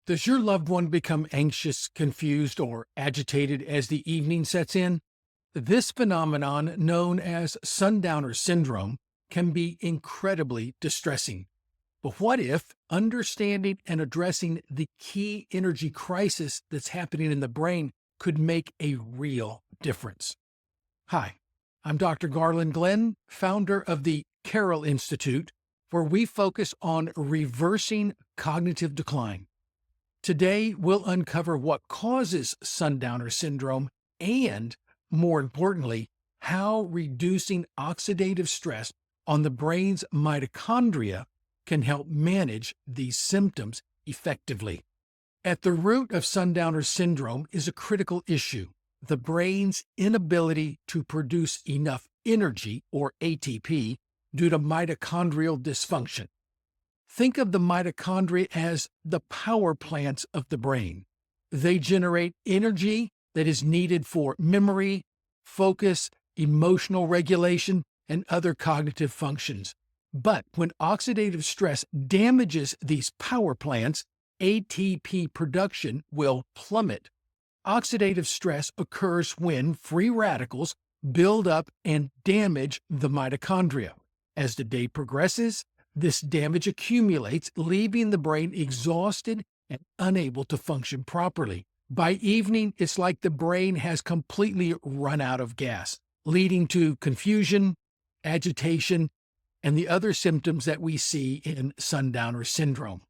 Does your loved one become anxious, confused, or agitated as the evening sets in? This phenomenon, known as Sundowner syndrome, can be incredibly distressing. But what if understanding and addressing the key energy crisis that's happening in the brain could make a real difference? Hi, I'm Dr. Garland Glenn, founder of the Carroll Institute, where we focus on reversing cognitive decline. Today, we'll uncover what causes Sundowner syndrome and, more importantly, how reducing oxidative stress on the brain's mitochondria can help manage these symptoms effectively. At the root of Sundowner syndrome is a critical issue: the brain's inability to produce enough energy, or ATP, due to mitochondrial dysfunction. Think of the mitochondria as the power plants of the brain. They generate energy that is needed for memory, focus, emotional regulation, and other cognitive functions. But when oxidative stress damages these power plants, ATP production will plummet. Oxidative stress occurs when free radicals build up and damage the mitochondria. As the day progresses, this damage accumulates, leaving the brain exhausted and unable to function properly. By evening, it's like the brain has completely run out of gas, leading to confusion, agitation, and the other symptoms that we see in Sundowner syndrome.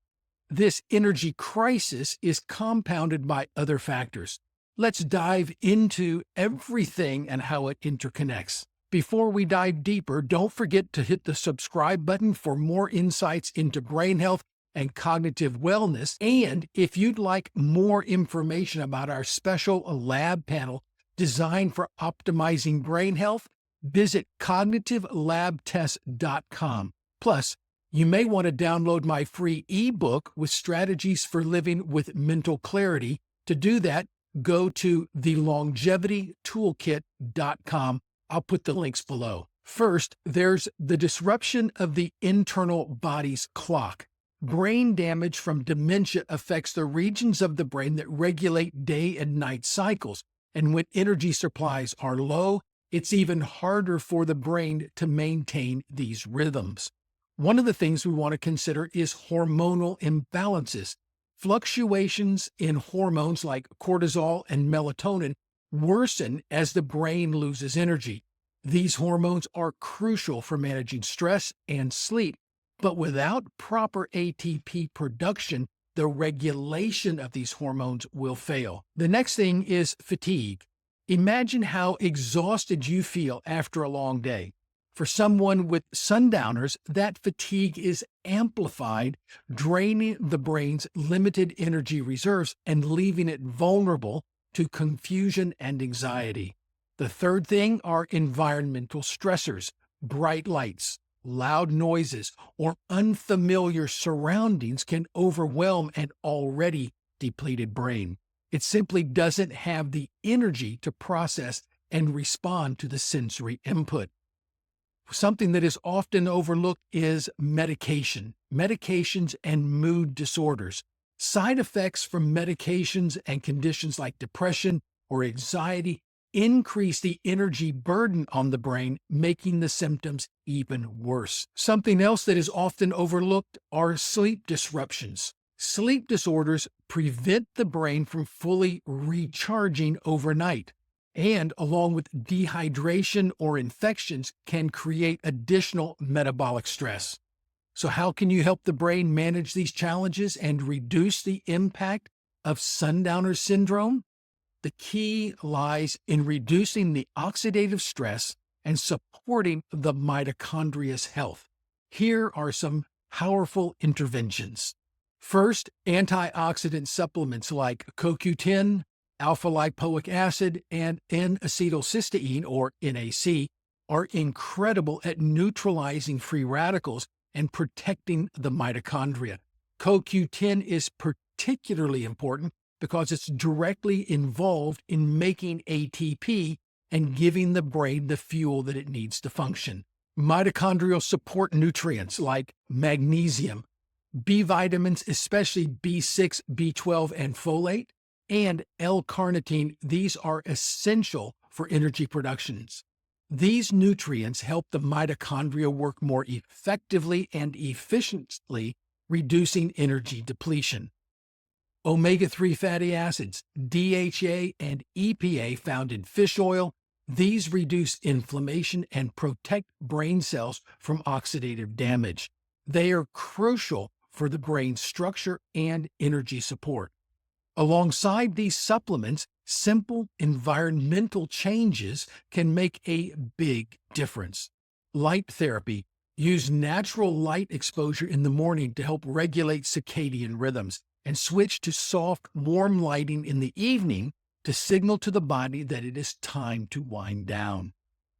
This energy crisis is compounded by other factors. Let's dive into everything and how it interconnects. Before we dive deeper, don't forget to hit the subscribe button for more insights into brain health and cognitive wellness. And if you'd like more information about our special lab panel designed for optimizing brain health, visit cognitivelabtest.com. Plus, you may want to download my free ebook with strategies for living with mental clarity. To do that, go to thelongevitytoolkit.com. I'll put the links below. First, there's the disruption of the internal body's clock. Brain damage from dementia affects the regions of the brain that regulate day and night cycles. And when energy supplies are low, it's even harder for the brain to maintain these rhythms. One of the things we want to consider is hormonal imbalances. Fluctuations in hormones like cortisol and melatonin worsen as the brain loses energy. These hormones are crucial for managing stress and sleep, but without proper ATP production, the regulation of these hormones will fail. The next thing is fatigue. Imagine how exhausted you feel after a long day. For someone with Sundowners, that fatigue is amplified, draining the brain's limited energy reserves and leaving it vulnerable to confusion and anxiety. The third thing are environmental stressors. Bright lights, loud noises, or unfamiliar surroundings can overwhelm an already depleted brain. It simply doesn't have the energy to process and respond to the sensory input. Something that is often overlooked is medication, medications, and mood disorders. Side effects from medications and conditions like depression or anxiety increase the energy burden on the brain, making the symptoms even worse. Something else that is often overlooked are sleep disruptions. Sleep disorders prevent the brain from fully recharging overnight, and along with dehydration or infections, can create additional metabolic stress. So how can you help the brain manage these challenges and reduce the impact of Sundowner syndrome? The key lies in reducing the oxidative stress and supporting the mitochondria's health. Here are some powerful interventions. First, antioxidant supplements like CoQ10, alpha-lipoic acid, and N-acetylcysteine, or NAC, are incredible at neutralizing free radicals and protecting the mitochondria. CoQ10 is particularly important because it's directly involved in making ATP and giving the brain the fuel that it needs to function. Mitochondrial support nutrients like magnesium, B vitamins, especially B6, B12, and folate, and L-carnitine, these are essential for energy productions. These nutrients help the mitochondria work more effectively and efficiently, reducing energy depletion. Omega-3 fatty acids, DHA, and EPA found in fish oil, these reduce inflammation and protect brain cells from oxidative damage. They are crucial for the brain's structure and energy support. Alongside these supplements, simple environmental changes can make a big difference. Light therapy. Use natural light exposure in the morning to help regulate circadian rhythms, and switch to soft, warm lighting in the evening to signal to the body that it is time to wind down.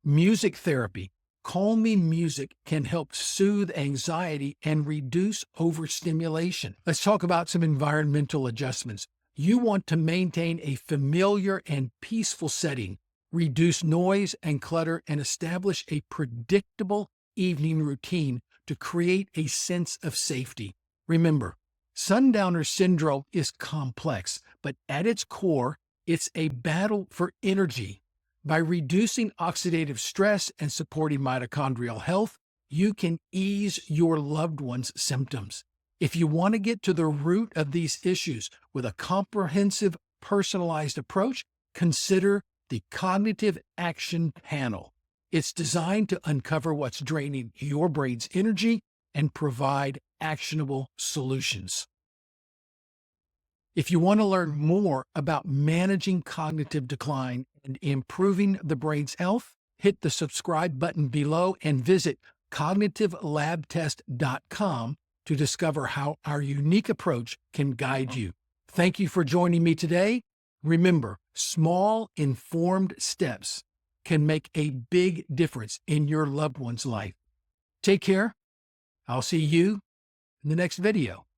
Music therapy. Calming music can help soothe anxiety and reduce overstimulation. Let's talk about some environmental adjustments. You want to maintain a familiar and peaceful setting, reduce noise and clutter, and establish a predictable evening routine to create a sense of safety. Remember, Sundowner syndrome is complex, but at its core, it's a battle for energy. By reducing oxidative stress and supporting mitochondrial health, you can ease your loved one's symptoms. If you want to get to the root of these issues with a comprehensive, personalized approach, consider the Cognitive Action Panel. It's designed to uncover what's draining your brain's energy and provide actionable solutions. If you want to learn more about managing cognitive decline and improving the brain's health, hit the subscribe button below and visit cognitivlabtest.com to discover how our unique approach can guide you. Thank you for joining me today. Remember, small, informed steps can make a big difference in your loved one's life. Take care. I'll see you in the next video.